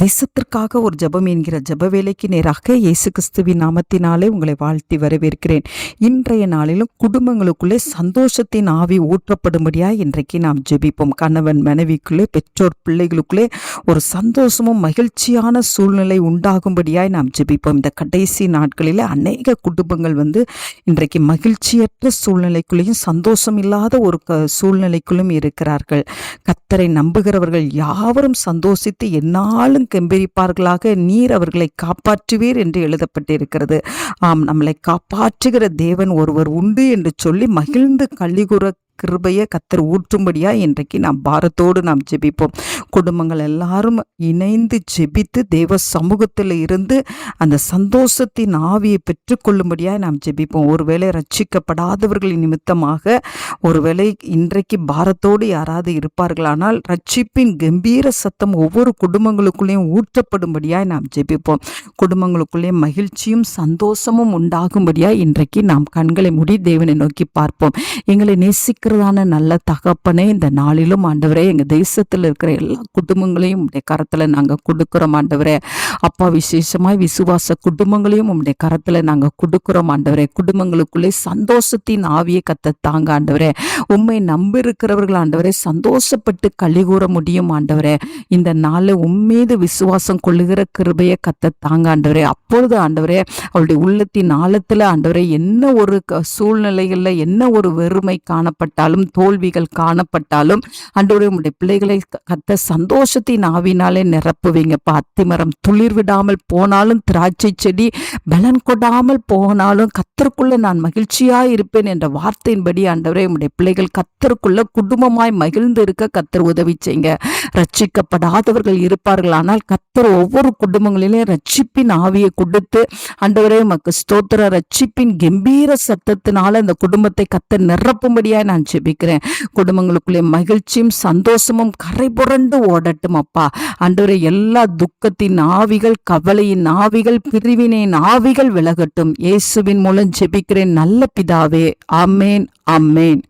தேசத்திற்காக ஒரு ஜெபம் என்கிற ஜெப வேலைக்கு நேராக இயேசு கிறிஸ்துவின் நாமத்தினாலே உங்களை வாழ்த்தி வரவேற்கிறேன். இன்றைய நாளிலும் குடும்பங்களுக்குள்ளே சந்தோஷத்தின் ஆவி ஊற்றப்படும்படியாக இன்றைக்கு நாம் ஜெபிப்போம். கணவன் மனைவிக்குள்ளே, பெற்றோர் பிள்ளைகளுக்குள்ளே ஒரு சந்தோஷமும் மகிழ்ச்சியான சூழ்நிலை உண்டாகும்படியாய் நாம் ஜெபிப்போம். இந்த கடைசி நாட்களில் அநேக குடும்பங்கள் இன்றைக்கு மகிழ்ச்சியற்ற சூழ்நிலைக்குள்ளேயும் சந்தோஷம் இல்லாத ஒரு சூழ்நிலைக்குள்ளும் இருக்கிறார்கள். கர்த்தரை நம்புகிறவர்கள் யாவரும் சந்தோஷித்து என்னாலும் கெம்பீரிப்பார்களாக, நீர் அவர்களை காப்பாற்றுவீர் என்று எழுதப்பட்டிருக்கிறது. ஆம், நம்மளை காப்பாற்றுகிற தேவன் ஒருவர் உண்டு என்று சொல்லி மகிழ்ந்து கலிகூற கிருபையை கர்த்தர் ஊற்றும்படியா இன்றைக்கு நாம் பாரத்தோடு நாம் ஜெபிப்போம். குடும்பங்கள் எல்லாரும் இணைந்து ஜெபித்து தேவ சமூகத்தில் இருந்து அந்த சந்தோஷத்தின் ஆவியை பெற்றுக்கொள்ளும்படியா நாம் ஜெபிப்போம். ஒருவேளை ரட்சிக்கப்படாதவர்களின் நிமித்தமாக ஒருவேளை இன்றைக்கு பாரத்தோடு யாராவது இருப்பார்களானால் ரட்சிப்பின் கம்பீர சத்தம் ஒவ்வொரு குடும்பங்களுக்குள்ளேயும் ஊற்றப்படும்படியாய் நாம் ஜெபிப்போம். குடும்பங்களுக்குள்ளே மகிழ்ச்சியும் சந்தோஷமும் உண்டாகும்படியா இன்றைக்கு நாம் கண்களை மூடி தேவனை நோக்கி பார்ப்போம். எங்களை நேசிக்கிறதான நல்ல தகப்பனே, இந்த நாளிலும் ஆண்டவரே எங்கள் தேசத்தில் இருக்கிற எல்லா குடும்பங்களையும் உடைய கரத்தில் நாங்கள் கொடுக்குறோம் ஆண்டவரே. அப்பா, விசேஷமாய் விசுவாச குடும்பங்களையும் உடைய கரத்தில் நாங்கள் கொடுக்குறோம் ஆண்டவரே. குடும்பங்களுக்குள்ளே சந்தோஷத்தின் ஆவியை கத்தத்தாங்க ஆண்டவரே. உம்மை நம்பி இருக்கிறவர்கள் ஆண்டவரே சந்தோஷப்பட்டு கலிகூற முடியும் ஆண்டவரே. இந்த நாளில் உம்மீது விசுவாசம் கொள்ளுகிற கிருபையை கத்தத்தாங்க ஆண்டவரே. அப்பொழுது ஆண்டவரே அவளுடைய உள்ளத்தின் ஆழத்தில் ஆண்டவரே என்ன ஒரு சூழ்நிலைகளில் என்ன ஒரு வெறுமை காணப்பட்டாலும், தோல்விகள் காணப்பட்டாலும் ஆண்டவரே உம்முடைய பிள்ளைகளை கத்த சந்தோஷத்தின் ஆவினாலே நிரப்புவீங்கப்பா. அத்திமரம் துளிர் விடாமல் போனாலும், திராட்சை செடி பலன் கொடாமல் போனாலும் கத்தருக்குள்ள நான் மகிழ்ச்சியா இருப்பேன் என்ற வார்த்தையின்படி ஆண்டவரே உம்முடைய பிள்ளைகள் கத்தருக்குள்ள குடும்பமாய் மகிழ்ந்து இருக்க கத்தர் உதவி செய்யுங்க. ரட்சிக்கப்படாதவர்கள் இருப்பார்கள், ஆனால் கத்தர் ஒவ்வொரு குடும்பங்களிலும் ரட்சிப்பின் ஆவியை கொடுத்து ஆண்டவரே உமக்கு ஸ்தோத்திர, ரட்சிப்பின் கம்பீர சத்தத்தினால அந்த குடும்பத்தை கத்தர் நிரப்பும்படியா நான் ஜெபிக்கிறேன். குடும்பங்களுக்குள்ளே மகிழ்ச்சியும் சந்தோஷமும் கரை புரண்டு ஓடட்டும் அப்பா. ஆண்டவரே எல்லா துக்கத்தின் ஆவிகள், கவலையின் ஆவிகள், பிரிவினையின் ஆவிகள் விலகட்டும். இயேசுவின் மூலம் ஜெபிக்கிறேன் நல்ல பிதாவே. ஆமேன், ஆமேன்.